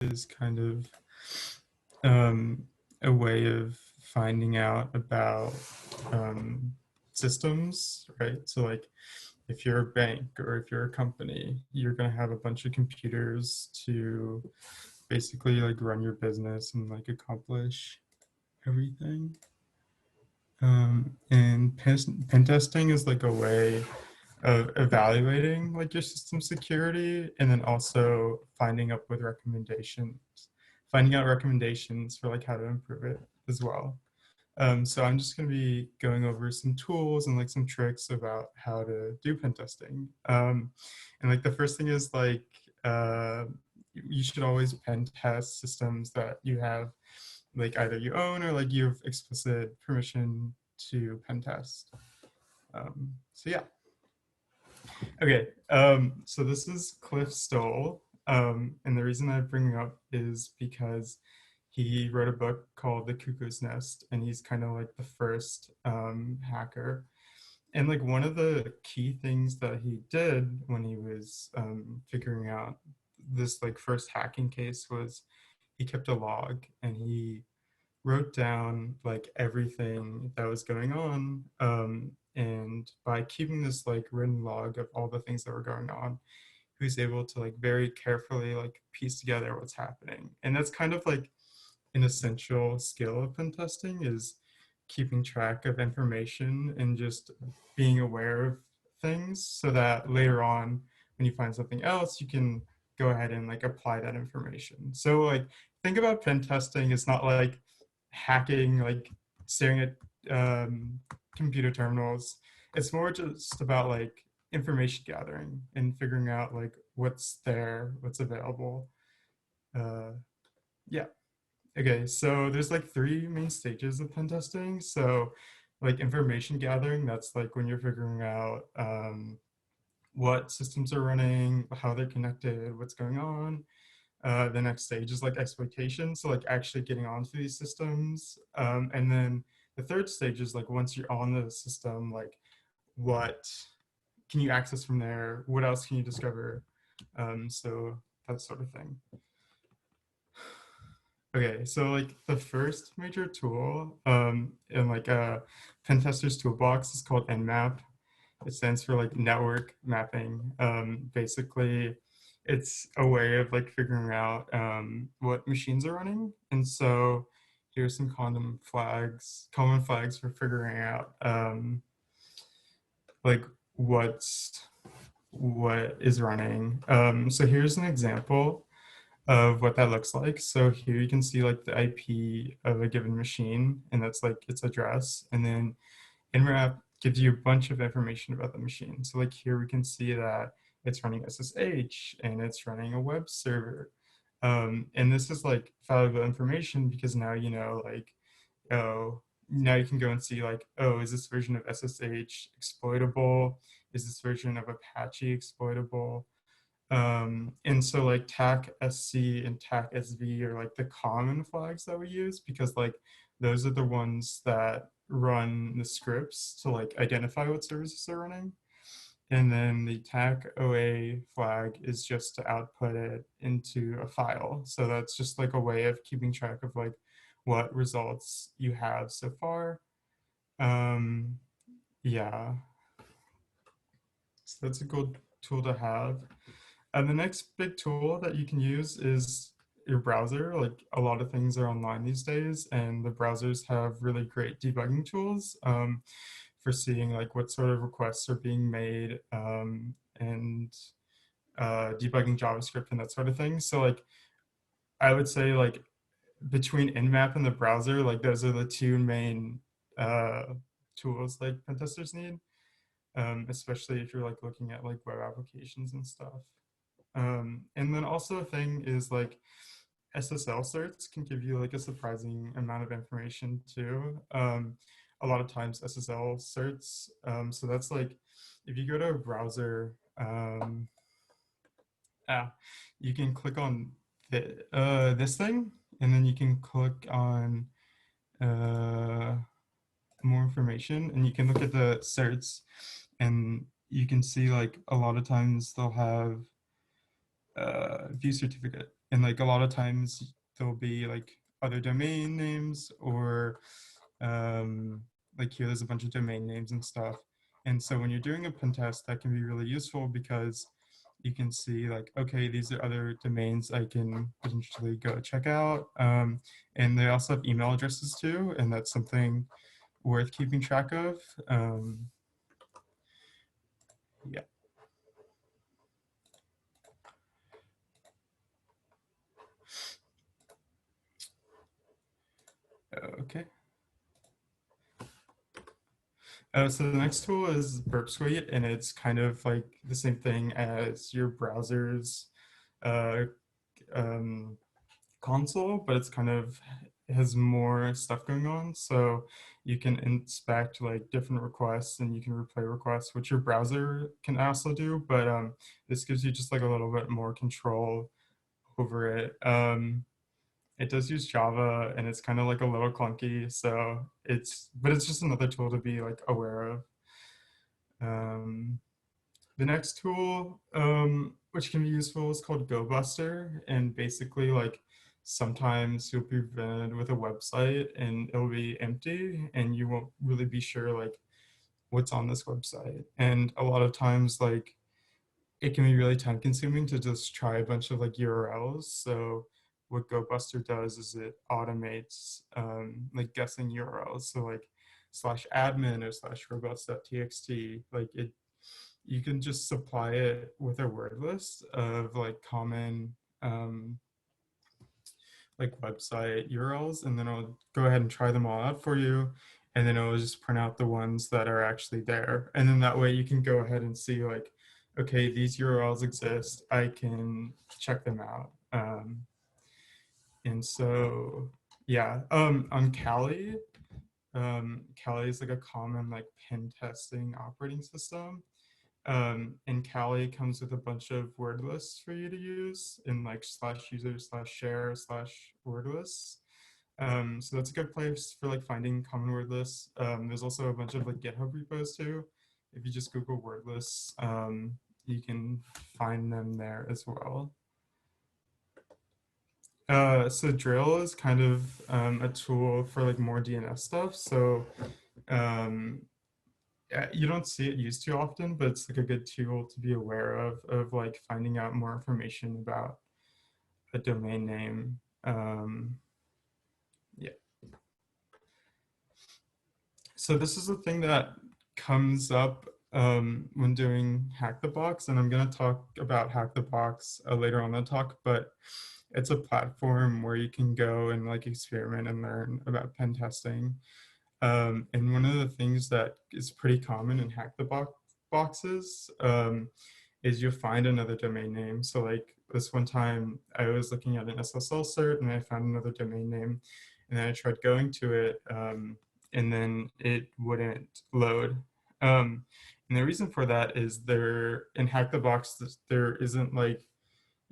is kind of a way of finding out about systems, right? So like if you're a bank or if you're a company, you're going to have a bunch of computers to basically like run your business and like accomplish everything. And pen testing is like a way of evaluating like your system security and then also finding out recommendations for like how to improve it as well. So I'm just going to be going over some tools and like some tricks about how to do pen testing. And like the first thing is like you should always pen test systems that you have like either you own or like you have explicit permission to pen test. So yeah. Okay, so this is Cliff Stoll, and the reason I bring him up is because he wrote a book called The Cuckoo's Nest, and he's kind of like the first hacker. And like one of the key things that he did when he was figuring out this like first hacking case was he kept a log and he wrote down like everything that was going on. And by keeping this like written log of all the things that were going on, he was able to like very carefully like piece together what's happening. And that's kind of like an essential skill of pen testing is keeping track of information and just being aware of things so that later on when you find something else you can go ahead and like apply that information. So like think about pen testing, it's not like hacking, like staring at computer terminals. It's more just about like information gathering and figuring out like what's there, what's available. Yeah. Okay, so there's like three main stages of pen testing. So like information gathering, that's like when you're figuring out what systems are running, how they're connected, what's going on. The next stage is like exploitation, so like actually getting onto these systems. And then the third stage is like once you're on the system, like what can you access from there? What else can you discover? So that sort of thing. Okay, so like the first major tool in like a pen tester's toolbox is called Nmap. It stands for like network mapping. Basically, it's a way of like figuring out what machines are running. And so here's some common flags for figuring out like what is running. So here's an example of what that looks like. So here you can see like the IP of a given machine, and that's like its address. And then Nmap gives you a bunch of information about the machine. So like here we can see that it's running SSH and it's running a web server. And this is like valuable information because now you know like, oh, now you can go and see like, oh, is this version of SSH exploitable? Is this version of Apache exploitable? And so like TAC SC and TAC SV are like the common flags that we use because like those are the ones that run the scripts to like identify what services are running. And then the TAC OA flag is just to output it into a file. So that's just like a way of keeping track of like what results you have so far. Yeah, so that's a good tool to have. And the next big tool that you can use is your browser. Like a lot of things are online these days, and the browsers have really great debugging tools for seeing like what sort of requests are being made and debugging JavaScript and that sort of thing. So like I would say like between Nmap and the browser, like those are the two main uh, tools like pen testers need, especially if you're like looking at like web applications and stuff. And then also a thing is like SSL certs can give you like a surprising amount of information too. A lot of times SSL certs, so that's like if you go to a browser, you can click on this thing, and then you can click on more information, and you can look at the certs, and you can see like a lot of times they'll have view certificate. And like a lot of times there'll be like other domain names or um, like here there's a bunch of domain names and stuff. And so when you're doing a pen test, that can be really useful because you can see like, okay, these are other domains I can potentially go check out. And they also have email addresses too, and that's something worth keeping track of. Yeah. Okay. So the next tool is Burp Suite, and it's kind of like the same thing as your browser's uh, um, console, but it's kind of has more stuff going on. So you can inspect like different requests and you can replay requests, which your browser can also do. But this gives you just like a little bit more control over it. It does use Java and it's kind of like a little clunky. So but it's just another tool to be like aware of. Um, the next tool, which can be useful, is called Gobuster, and basically, like sometimes you'll be presented with a website and it'll be empty, and you won't really be sure like what's on this website. And a lot of times, like it can be really time consuming to just try a bunch of like URLs. So what Gobuster does is it automates like guessing URLs. So like slash admin or slash robots.txt, like you can just supply it with a word list of like common like website URLs, and then I'll go ahead and try them all out for you. And then it'll just print out the ones that are actually there. And then that way you can go ahead and see like, okay, these URLs exist. I can check them out. And so, yeah, on Kali, Kali is like a common like pen testing operating system. And Kali comes with a bunch of word lists for you to use in like slash user slash share slash word lists. So that's a good place for like finding common word lists. There's also a bunch of like GitHub repos too. If you just Google word lists, you can find them there as well. So Drill is kind of a tool for like more DNS stuff. So um, you don't see it used too often, but it's like a good tool to be aware of like finding out more information about a domain name. Yeah. So this is the thing that comes up when doing Hack the Box, and I'm going to talk about Hack the Box later on the talk, but it's a platform where you can go and like experiment and learn about pen testing. And one of the things that is pretty common in Hack the Boxes is you'll find another domain name. So like this one time I was looking at an SSL cert and I found another domain name, and then I tried going to it and then it wouldn't load. And the reason for that is there in Hack the Box, there isn't like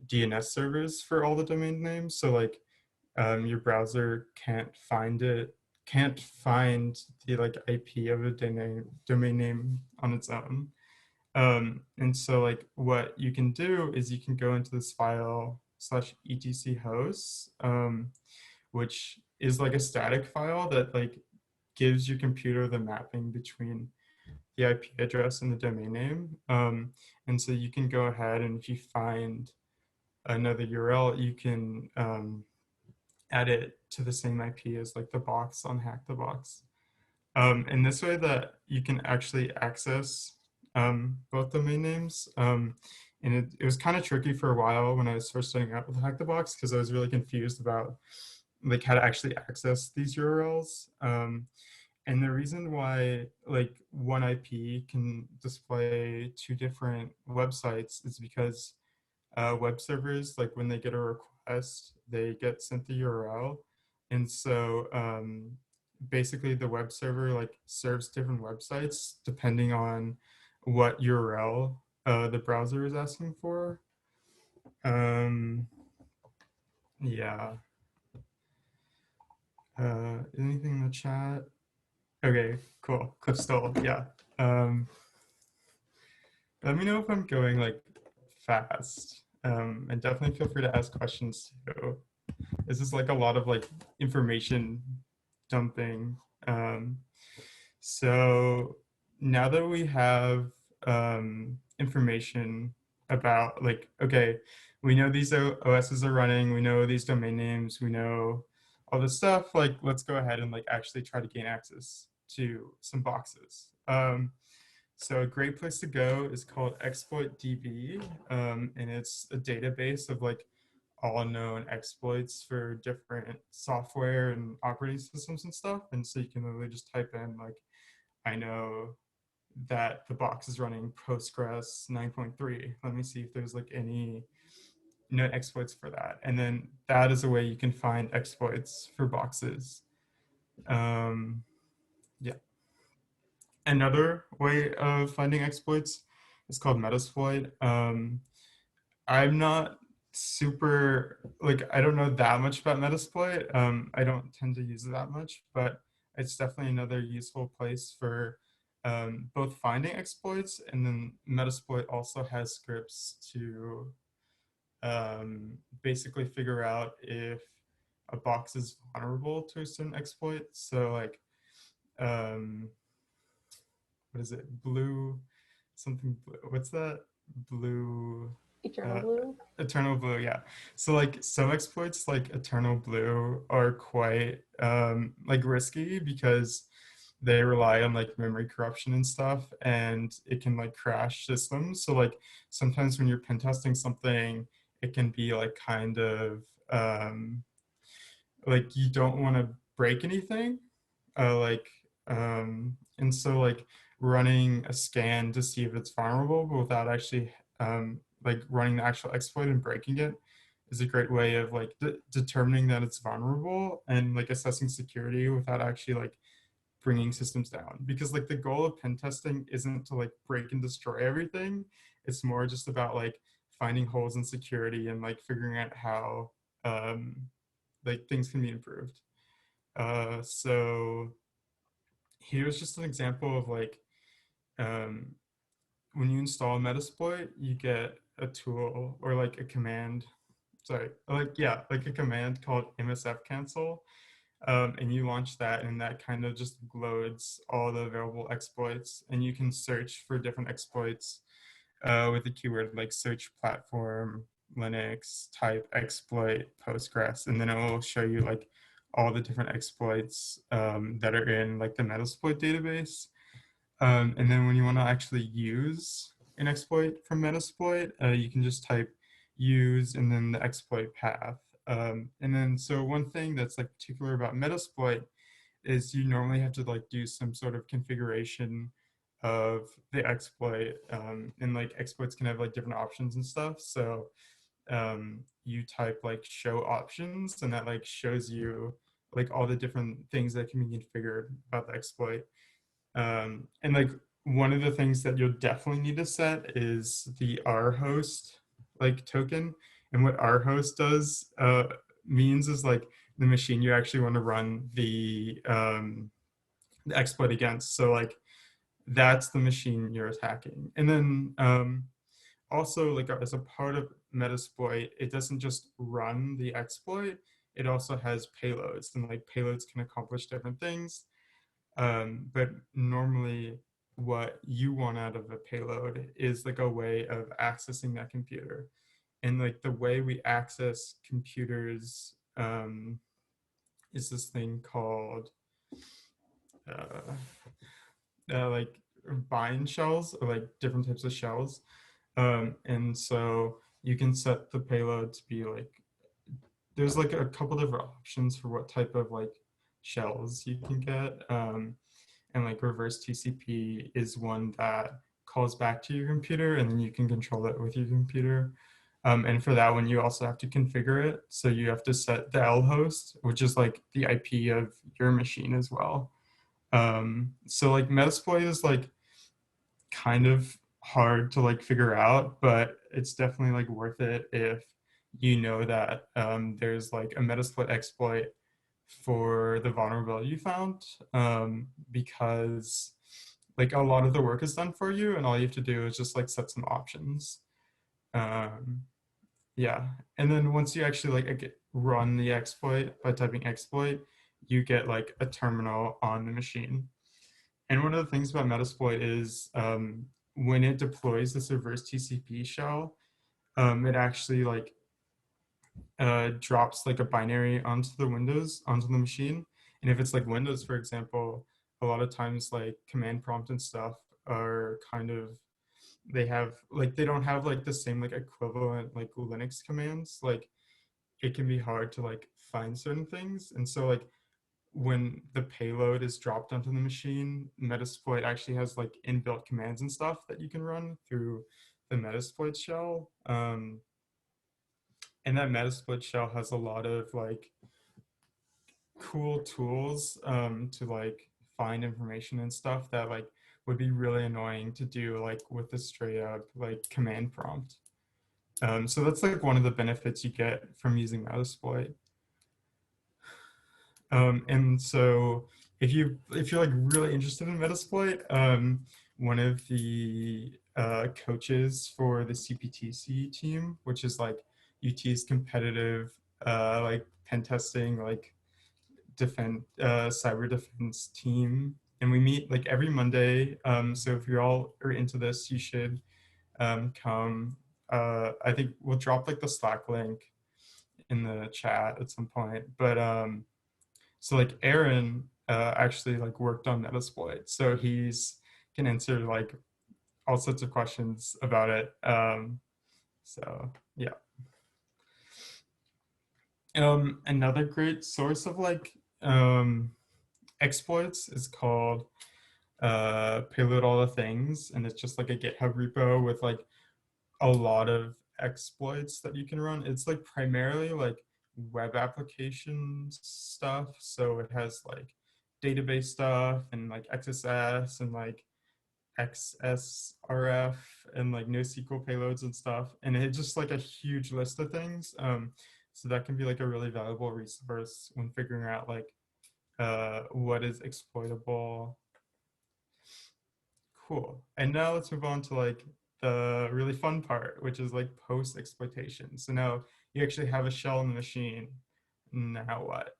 DNS servers for all the domain names. So like your browser can't find the like IP of a domain name on its own. And so like what you can do is you can go into this file slash etc hosts, which is like a static file that like gives your computer the mapping between the IP address and the domain name. And so you can go ahead and if you find another URL, you can add it to the same IP as like the box on Hack the Box. And this way that you can actually access both domain names. And it was kind of tricky for a while when I was first starting out with Hack the Box because I was really confused about like how to actually access these URLs. And the reason why like one IP can display two different websites is because web servers, like when they get a request, they get sent the URL. And so basically the web server like serves different websites depending on what URL the browser is asking for. Yeah. Anything in the chat? Okay, cool. Coastal, yeah. Let me know if I'm going like fast. And definitely feel free to ask questions too. This is like a lot of like information dumping. Um, so now that we have information about like, okay, we know these OSs are running, we know these domain names, we know all this stuff, like let's go ahead and like actually try to gain access to some boxes. So a great place to go is called ExploitDB, and it's a database of like all known exploits for different software and operating systems and stuff. And so you can literally just type in like, I know that the box is running Postgres 9.3. Let me see if there's like any known exploits for that. And then that is a way you can find exploits for boxes. Um, yeah. Another way of finding exploits is called Metasploit. I'm not super like I don't know that much about Metasploit. I don't tend to use it that much, but it's definitely another useful place for both finding exploits, and then Metasploit also has scripts to basically figure out if a box is vulnerable to a certain exploit. So like um, what is it? Blue something blue. What's that? Blue Eternal uh Blue. Eternal Blue, yeah. So like some exploits like Eternal Blue are quite like risky because they rely on like memory corruption and stuff, and it can like crash systems. So like sometimes when you're pen testing something, it can be like kind of like you don't want to break anything, like and so like running a scan to see if it's vulnerable but without actually like running the actual exploit and breaking it is a great way of like determining that it's vulnerable and like assessing security without actually like bringing systems down, because like the goal of pen testing isn't to like break and destroy everything. It's more just about like finding holes in security and like figuring out how um like things can be improved. So here's just an example of like um, when you install Metasploit, you get a tool or like a command. Sorry, like yeah, like a command called MSF cancel, and you launch that, and that kind of just loads all the available exploits, and you can search for different exploits with the keyword like search platform, Linux, type exploit, Postgres, and then it will show you like all the different exploits that are in like the Metasploit database. And then when you want to actually use an exploit from Metasploit, you can just type use and then the exploit path. And then so one thing that's like particular about Metasploit is you normally have to like do some sort of configuration of the exploit, and like exploits can have like different options and stuff. So you type like show options, and that like shows you like all the different things that can be configured about the exploit. And like one of the things that you'll definitely need to set is the rhost like token. And what rhost does means is like the machine you actually want to run the exploit against. So like that's the machine you're attacking. And then also like as a part of Metasploit, it doesn't just run the exploit, it also has payloads, and like payloads can accomplish different things. But normally what you want out of a payload is like a way of accessing that computer. And like the way we access computers is this thing called uh, like bind shells, or like different types of shells. And so you can set the payload to be like, there's like a couple different options for what type of like shells you can get. And like reverse TCP is one that calls back to your computer, and then you can control it with your computer. And for that one, you also have to configure it. So you have to set the L host, which is like the IP of your machine as well. So like Metasploit is like kind of hard to like figure out, but it's definitely like worth it if you know that there's like a Metasploit exploit for the vulnerability you found, because like a lot of the work is done for you, and all you have to do is just like set some options. Um, Yeah, and then once you actually like run the exploit by typing exploit, you get like a terminal on the machine. And one of the things about Metasploit is when it deploys this reverse TCP shell, it actually like drops like a binary onto the Windows, onto the machine. And if it's like Windows, for example, a lot of times like command prompt and stuff are kind of, they have like, they don't have like the same like equivalent like Linux commands. Like it can be hard to like find certain things. And so like when the payload is dropped onto the machine, Metasploit actually has like inbuilt commands and stuff that you can run through the Metasploit shell. And that Metasploit shell has a lot of like cool tools to like find information and stuff that like would be really annoying to do like with a straight up like command prompt. So that's like one of the benefits you get from using Metasploit. And so if you're like really interested in Metasploit, one of the coaches for the CPTC team, which is like UT's competitive like pen testing like defense cyber defense team, and we meet like every Monday. So if you're all are into this, you should come. I think we'll drop like the Slack link in the chat at some point, but so like Aaron actually like worked on Metasploit, so he's can answer like all sorts of questions about it. So yeah. Another great source of like exploits is called Payload all the things, and it's just like a GitHub repo with like a lot of exploits that you can run. It's like primarily like web application stuff. So it has like database stuff and like XSS and like XSRF and like NoSQL payloads and stuff. And it's just like a huge list of things. So that can be like a really valuable resource when figuring out like what is exploitable. Cool. And now let's move on to like the really fun part, which is like post exploitation. So now you actually have a shell in the machine. Now what?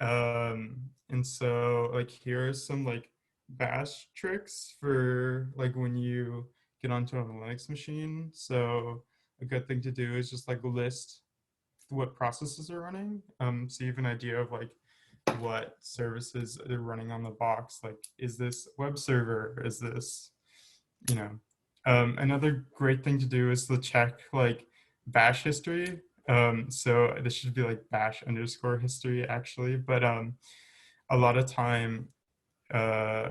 And so like here are some like bash tricks for like when you get onto a Linux machine. So a good thing to do is just like list what processes are running. So you have an idea of like what services are running on the box. Like, is this web server? Is this, you know, another great thing to do is to check like bash history. So this should be like bash underscore history actually, but a lot of time uh,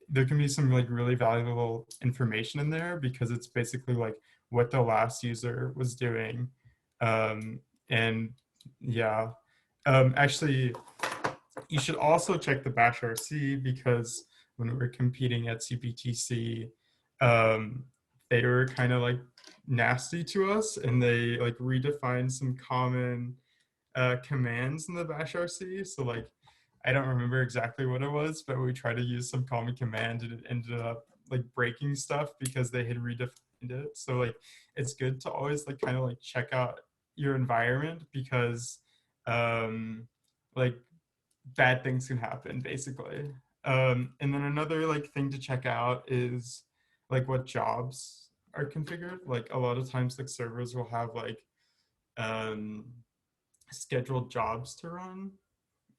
there can be some like really valuable information in there because it's basically like what the last user was doing. And yeah, actually, you should also check the bash RC because when we were competing at CPTC, um, they were kind of like nasty to us and they like redefined some common commands in the bash RC. So like, I don't remember exactly what it was, but we tried to use some common command and it ended up like breaking stuff because they had redefined it. So like, it's good to always like kind of like check out your environment because like bad things can happen basically. And then another like thing to check out is like what jobs are configured. Like a lot of times like servers will have like um, scheduled jobs to run.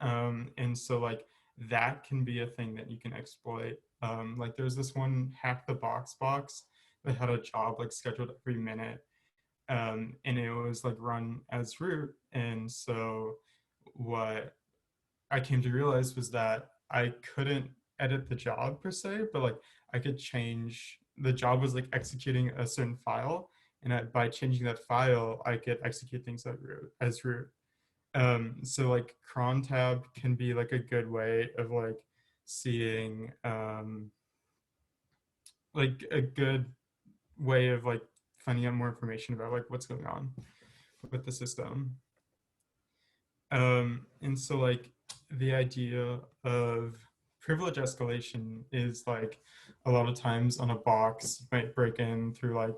And so like that can be a thing that you can exploit. Like there's this one hack the box that had a job like scheduled every minute. And it was like run as root. And so what I came to realize was that I couldn't edit the job per se, but like I could change the job was like executing a certain file, and by changing that file, I could execute things as root. So like cron tab can be like a good way of like seeing like a good way of like finding out more information about like what's going on with the system. And so like the idea of privilege escalation is like a lot of times on a box might break in through like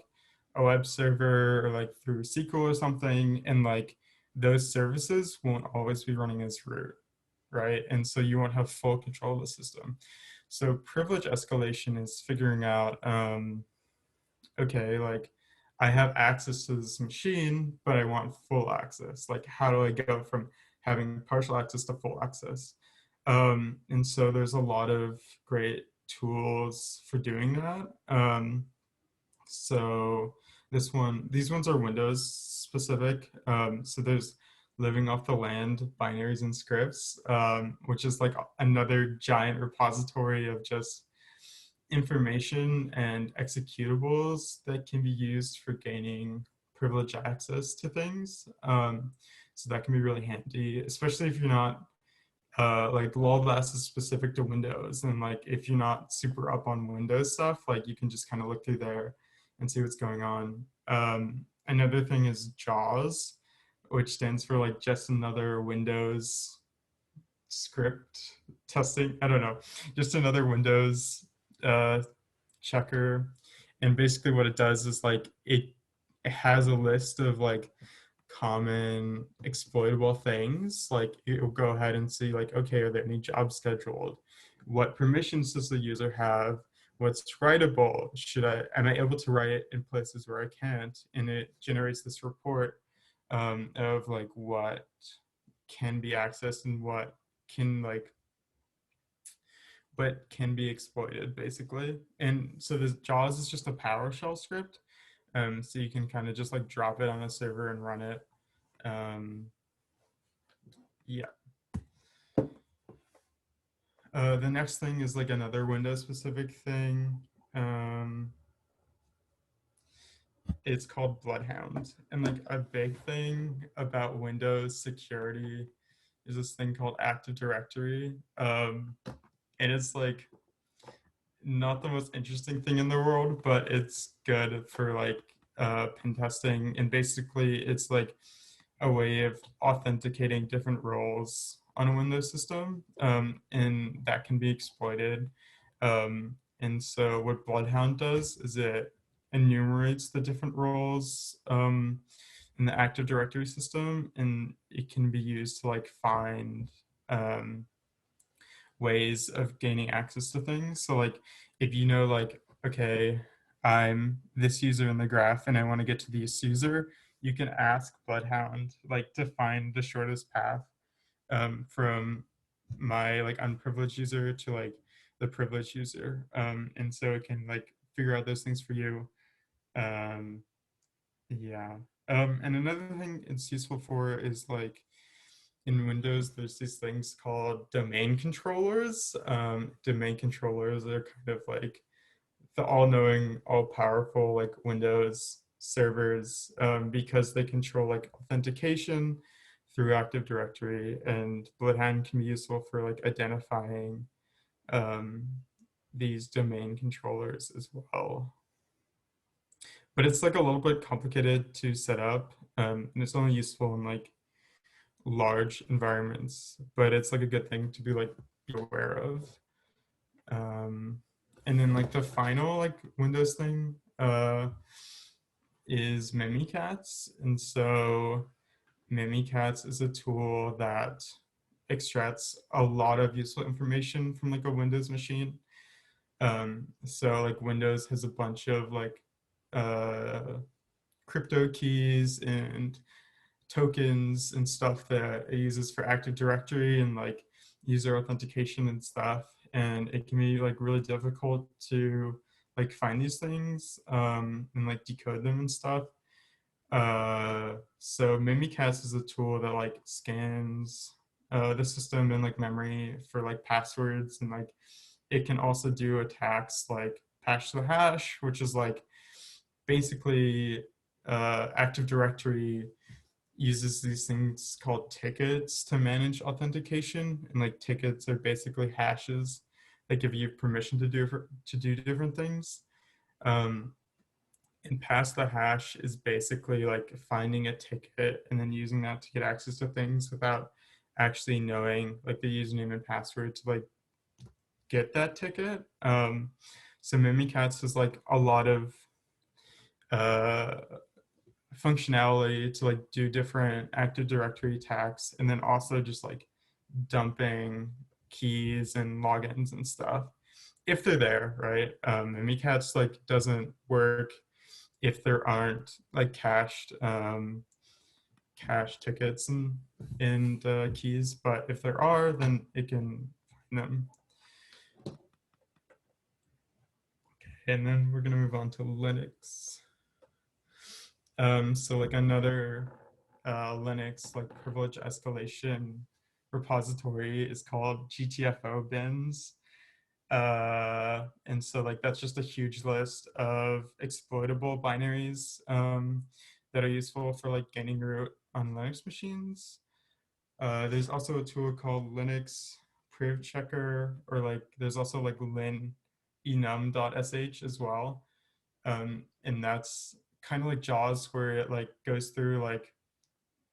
a web server or like through SQL or something, and like those services won't always be running as root, right? And so you won't have full control of the system. So privilege escalation is figuring out, okay, like I have access to this machine, but I want full access. Like, how do I go from having partial access to full access? And so there's a lot of great tools for doing that. So these ones are Windows specific. So there's living off the land binaries and scripts, which is like another giant repository of just information and executables that can be used for gaining privileged access to things. So that can be really handy, especially if you're not like LolBlast is specific to Windows, and like if you're not super up on Windows stuff, like you can just kind of look through there and see what's going on. Another thing is JAWS, which stands for like just another Windows script testing. I don't know, just another Windows checker. And basically what it does is like it has a list of like common exploitable things. Like it will go ahead and see like, okay, are there any jobs scheduled? What permissions does the user have? What's writable? Am I able to write it in places where I can't? And it generates this report of like what can be accessed and what can be exploited basically. And so this JAWS is just a PowerShell script. So you can kind of just like drop it on a server and run it. Yeah. The next thing is like another Windows specific thing. It's called Bloodhound. And like a big thing about Windows security is this thing called Active Directory. And it's like not the most interesting thing in the world, but it's good for like pen testing. And basically it's like a way of authenticating different roles on a Windows system, and that can be exploited. And so what Bloodhound does is it enumerates the different roles in the Active Directory system, and it can be used to like find ways of gaining access to things. So like if you know like, okay, I'm this user in the graph and I want to get to this user, you can ask Bloodhound like to find the shortest path from my like unprivileged user to like the privileged user. And so it can like figure out those things for you. Yeah. And another thing it's useful for is like in Windows, there's these things called domain controllers. Domain controllers are kind of like the all-knowing, all-powerful like Windows servers, because they control like authentication through Active Directory, and Bloodhound can be useful for like identifying these domain controllers as well. But it's like a little bit complicated to set up, and it's only useful in like large environments, but it's like a good thing to be like be aware of. And then like the final like Windows thing is Mimikatz. And so Mimikatz is a tool that extracts a lot of useful information from like a Windows machine. So like Windows has a bunch of like crypto keys and tokens and stuff that it uses for Active Directory and like user authentication and stuff. And it can be like really difficult to like find these things and like decode them and stuff. So Mimikatz is a tool that like scans the system and like memory for like passwords, and like it can also do attacks like hash to the hash, which is like basically Active Directory uses these things called tickets to manage authentication, and like tickets are basically hashes that give you permission to do different things. And pass the hash is basically like finding a ticket and then using that to get access to things without actually knowing like the username and password to like get that ticket. So Mimikatz is like a lot of uh, functionality to like do different Active Directory attacks, and then also just like dumping keys and logins and stuff if they're there, right? Mimikatz like doesn't work if there aren't like cache tickets and keys, but if there are, then it can find them. And then we're gonna move on to Linux. So like another Linux like privilege escalation repository is called GTFO bins. And so like that's just a huge list of exploitable binaries that are useful for like gaining root on Linux machines. There's also a tool called Linux Priv Checker, or like there's also like lin enum.sh as well. And that's kind of like JAWS, where it like goes through like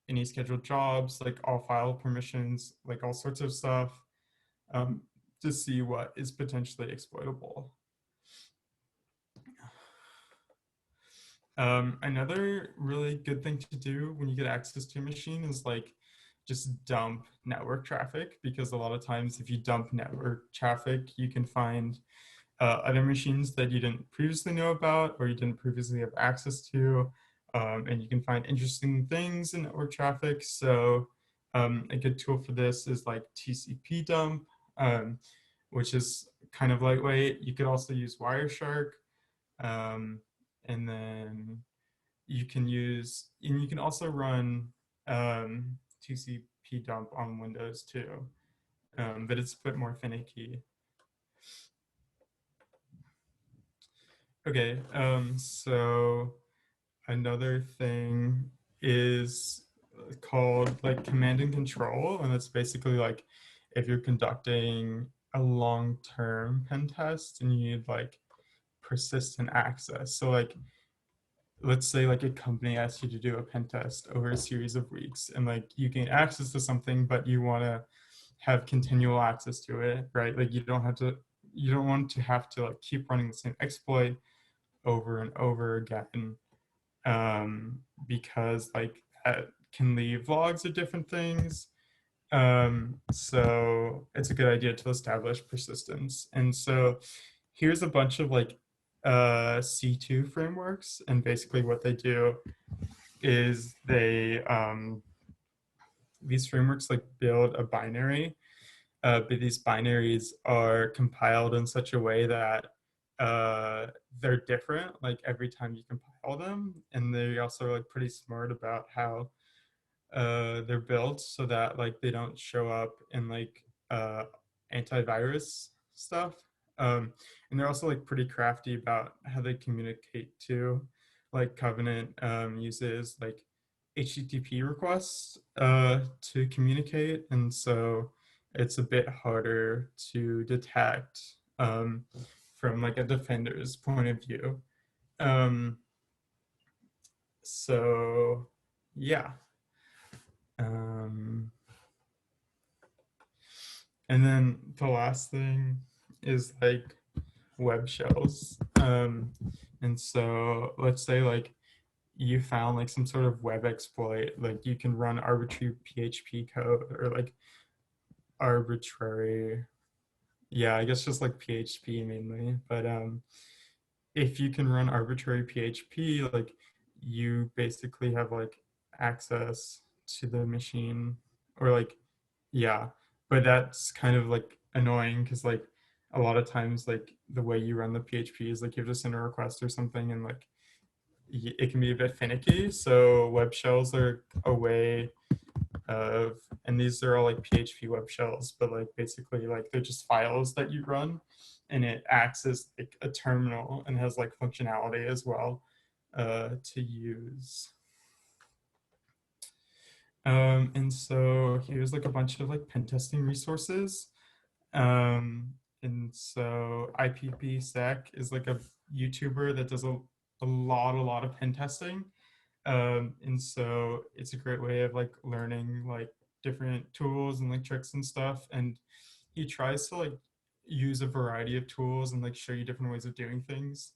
any scheduled jobs, like all file permissions, like all sorts of stuff, um, to see what is potentially exploitable. Another really good thing to do when you get access to a machine is like just dump network traffic, because a lot of times if you dump network traffic, you can find other machines that you didn't previously know about or you didn't previously have access to, and you can find interesting things in network traffic. So a good tool for this is like Tcpdump, which is kind of lightweight. You could also use Wireshark, um, and then you can also run Tcpdump on Windows too, but it's a bit more finicky. Okay, so another thing is called like command and control, and it's basically like if you're conducting a long-term pen test and you need like persistent access. So like let's say like a company asks you to do a pen test over a series of weeks, and like you gain access to something, but you want to have continual access to it, right? Like you don't want to have to like keep running the same exploit over and over again, because like that can leave logs of different things. So it's a good idea to establish persistence. And so here's a bunch of like C2 frameworks, and basically what they do is these frameworks like build a binary, but these binaries are compiled in such a way that uh, they're different like every time you compile them, and they also are like pretty smart about how they're built so that like they don't show up in like antivirus stuff. And they're also like pretty crafty about how they communicate too. Like Covenant uses like HTTP requests to communicate, and so it's a bit harder to detect from like a defender's point of view. Um, so yeah. Um, and then the last thing is like web shells. And so let's say like you found like some sort of web exploit, like you can run arbitrary PHP code or like arbitrary, yeah, I guess just like PHP mainly. But if you can run arbitrary PHP, like you basically have like access to the machine, or like, yeah, but that's kind of like annoying because like a lot of times like the way you run the PHP is like you have to send a request or something, and like it can be a bit finicky. So web shells are a way of, and these are all like PHP web shells, but like basically like they're just files that you run, and it acts as like a terminal and has like functionality as well to use. And so here's like a bunch of like pen testing resources. And so IPPSec is like a YouTuber that does a lot of pen testing. And so it's a great way of like learning like different tools and like tricks and stuff. And he tries to like use a variety of tools and like show you different ways of doing things.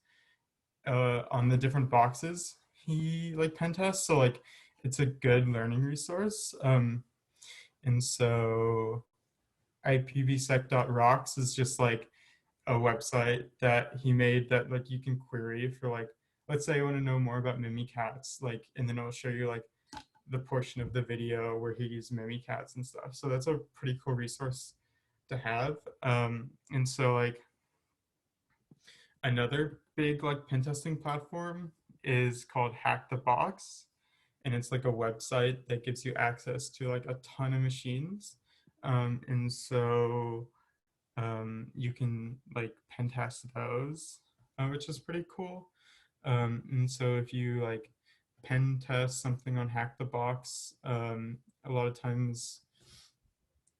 on the different boxes he like pen tests. So like it's a good learning resource. And so ipvsec.rocks is just like a website that he made that like you can query for like, let's say I want to know more about Mimikatz, like, and then it'll show you like the portion of the video where he used Mimikatz and stuff. So that's a pretty cool resource to have. And so like another big like pen testing platform is called Hack the Box, and it's like a website that gives you access to like a ton of machines. And so you can like pen test those, which is pretty cool. And so if you like pen test something on Hack the Box, a lot of times,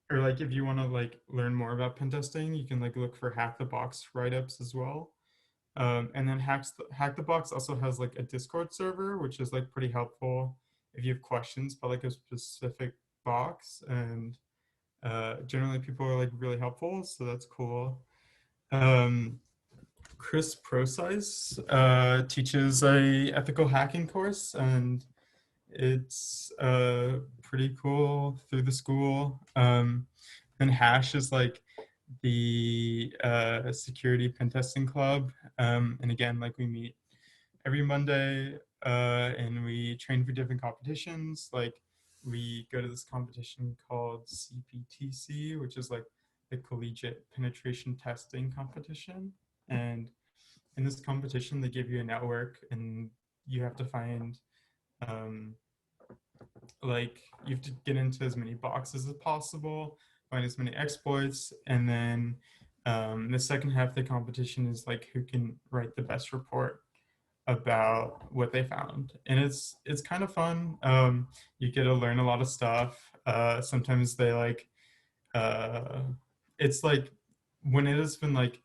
or like if you want to like learn more about pen testing, you can like look for Hack the Box write-ups as well. And then Hack the Box also has like a Discord server, which is like pretty helpful if you have questions about like a specific box. And generally people are like really helpful, so that's cool. Chris Prosize teaches a ethical hacking course, and it's pretty cool through the school. And Hash is like the security pen testing club. And again, like we meet every Monday, and we train for different competitions. Like we go to this competition called CPTC, which is like the Collegiate Penetration Testing Competition. And in this competition, they give you a network, and you have to find like you have to get into as many boxes as possible, find as many exploits, and then the second half of the competition is like who can write the best report about what they found. And it's kind of fun. You get to learn a lot of stuff. Sometimes they like uh, it's like when it has been like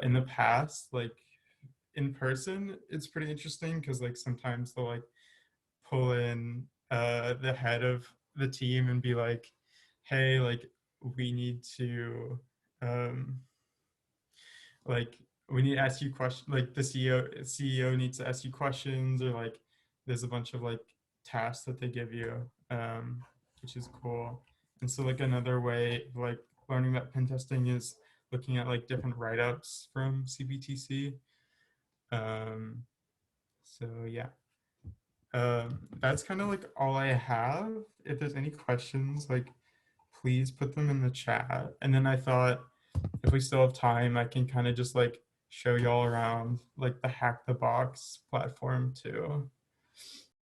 in the past, like in person, it's pretty interesting because like sometimes they'll like pull in the head of the team and be like, hey, like we need to um, like we need to ask you questions, like the CEO needs to ask you questions, or like there's a bunch of like tasks that they give you, which is cool. And so like another way of, like learning about pen testing is looking at like different write-ups from CBTC. So yeah, that's kind of like all I have. If there's any questions, like please put them in the chat. And then I thought if we still have time, I can kind of just like show y'all around like the Hack the Box platform too.